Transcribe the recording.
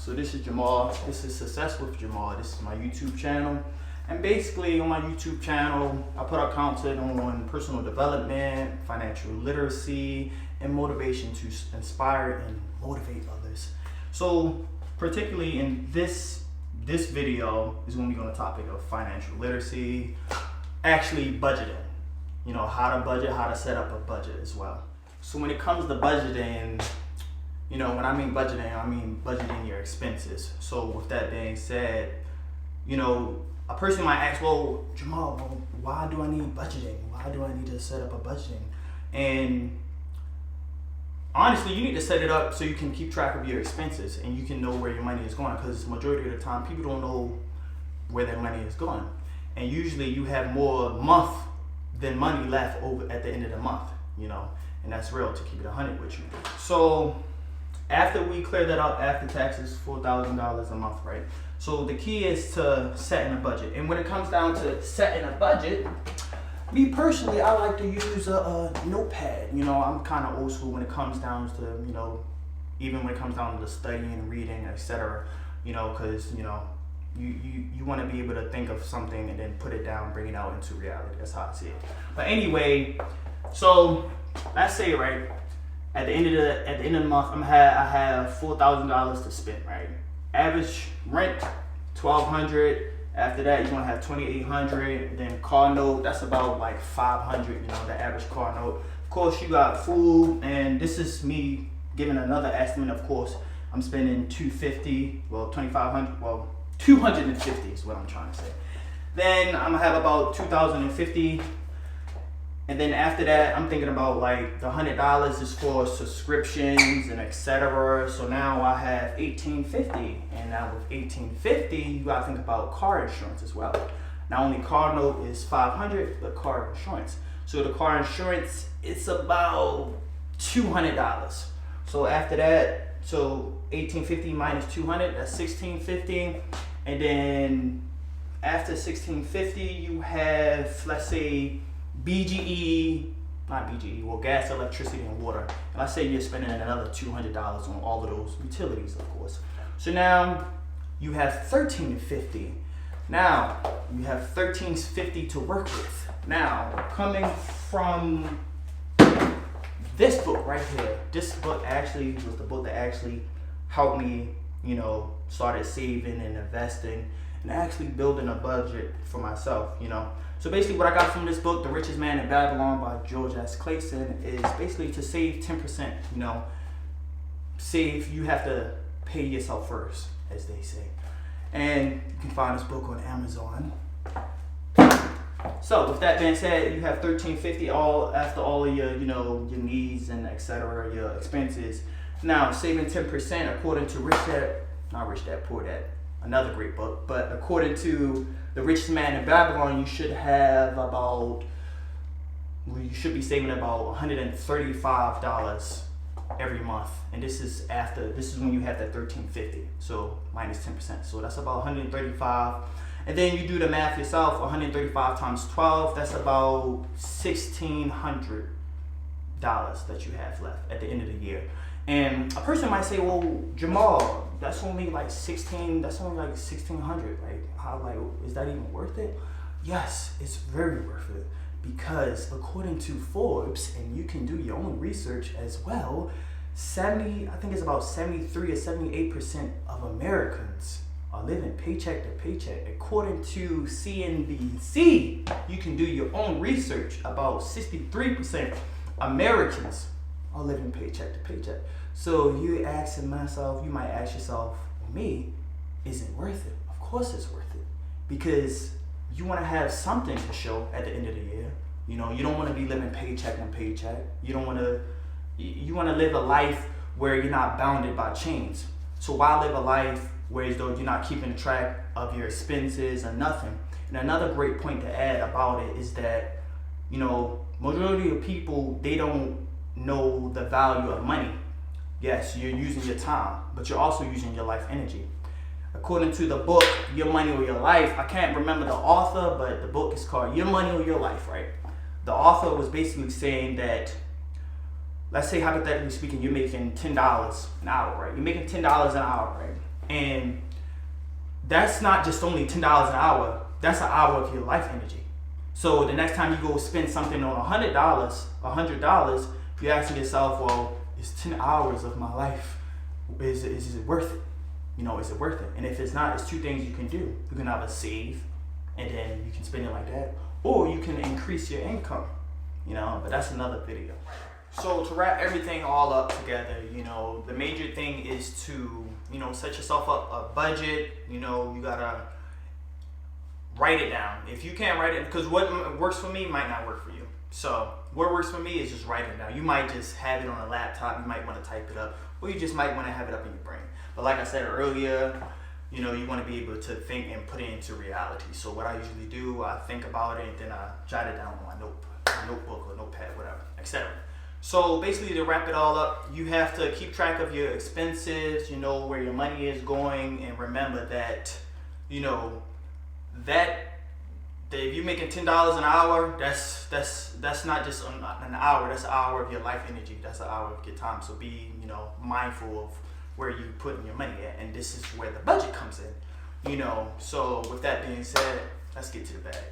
So this is Jamaal. This is Success with Jamaal. This is my YouTube channel. And basically on my YouTube channel, I put out content on personal development, financial literacy, and motivation to inspire and motivate others. So particularly in this video is going to be on the topic of financial literacy, actually budgeting. You know, how to budget, how to set up a budget as well. So when it comes to budgeting, you know, when I mean budgeting your expenses. So with that being said, you know, a person might ask, well, Jamaal, why do I need budgeting? Why do I need to set up a budgeting? And honestly, you need to set it up so you can keep track of your expenses and you can know where your money is going, because majority of the time people don't know where their money is going. And usually you have more month than money left over at the end of the month, you know, and that's real, to keep it 100 with you. So after we clear that up, after taxes, $4,000 a month, right? So the key is to setting a budget. And when it comes down to setting a budget, me personally, I like to use a notepad. You know, I'm kind of old school when it comes down to, you know, even when it comes down to studying, reading, etc. You know, because, you know, you want to be able to think of something and then put it down, bring it out into reality. That's how I see it. But anyway, so let's say, right, at the end of the month, I have $4,000 to spend, right? Average rent, $1,200. After that, you're gonna have $2,800. Then car note, that's about like $500. You know, the average car note. Of course, you got food, and this is me giving another estimate. Of course, I'm spending $250. Well, $2,500. Well, $250 is what I'm trying to say. Then I'm gonna have about $2,050. And then after that, I'm thinking about like the $100 is for subscriptions and etc. So now I have $1,850, and now with $1,850, you gotta think about car insurance as well. Not only car note is $500, but car insurance. So the car insurance, it's about $200. So after that, so $1,850 minus $200, that's $1,650, and then after $1,650, you have, let's say, gas, electricity, and water. And let's say you're spending another $200 on all of those utilities, of course. So now you have $1,350. Now you have $1,350 to work with. Now, coming from this book right here, this book actually was the book that actually helped me, you know, started saving and investing and actually building a budget for myself, you know. So basically what I got from this book, The Richest Man in Babylon by George S. Clayson, is basically to save 10%, you know. Save, you have to pay yourself first, as they say. And you can find this book on Amazon. So with that being said, you have $1,350 after all of your, you know, your needs and etc., your expenses. Now, saving 10% according to not Rich Dad, Poor Dad, another great book, but according to The Richest Man in Babylon, you should be saving about $135 every month. And this is when you have that $1,350, so minus 10%. So that's about $135. And then you do the math yourself, 135 times 12, that's about $1,600 that you have left at the end of the year. And a person might say, well, Jamaal, that's only like $1,600, right? Is that even worth it? Yes, it's very worth it, because according to Forbes, and you can do your own research as well, I think it's about 73 or 78% of Americans are living paycheck to paycheck. According to CNBC, you can do your own research, about 63% Americans are living paycheck to paycheck. So you might ask yourself, me, is it worth it? Of course it's worth it, because you want to have something to show at the end of the year. You know, you don't want to be living paycheck and paycheck. You want to live a life where you're not bounded by chains. So why live a life where as though you're not keeping track of your expenses or nothing? And another great point to add about it is that, you know, majority of people, they don't know the value of money. Yes, you're using your time, but you're also using your life energy. According to the book, Your Money or Your Life, I can't remember the author, but the book is called Your Money or Your Life, right? The author was basically saying that, let's say hypothetically speaking, you're making $10 an hour, right? You're making $10 an hour, right? And that's not just only $10 an hour, that's an hour of your life energy. So the next time you go spend something on $100, you're asking yourself, well, it's 10 hours of my life. Is it worth it? Is it worth it? And if it's not, it's two things you can do. You can either save, and then you can spend it like that, or you can increase your income, but that's another video. So to wrap everything all up together, the major thing is to, set yourself up a budget. You gotta write it down. If you can't write it, because what works for me might not work for you. So what works for me is just write it down. You might just have it on a laptop. You might want to type it up, or you just might want to have it up in your brain. But like I said earlier, you want to be able to think and put it into reality. So what I usually do, I think about it and then I jot it down on my notebook or notepad, whatever, etc. So basically, to wrap it all up, you have to keep track of your expenses, where your money is going, and remember that, that if you're making $10 an hour, that's not just an hour, that's an hour of your life energy, that's an hour of your time. So be, mindful of where you putting your money at, and this is where the budget comes in. So with that being said, let's get to the bag.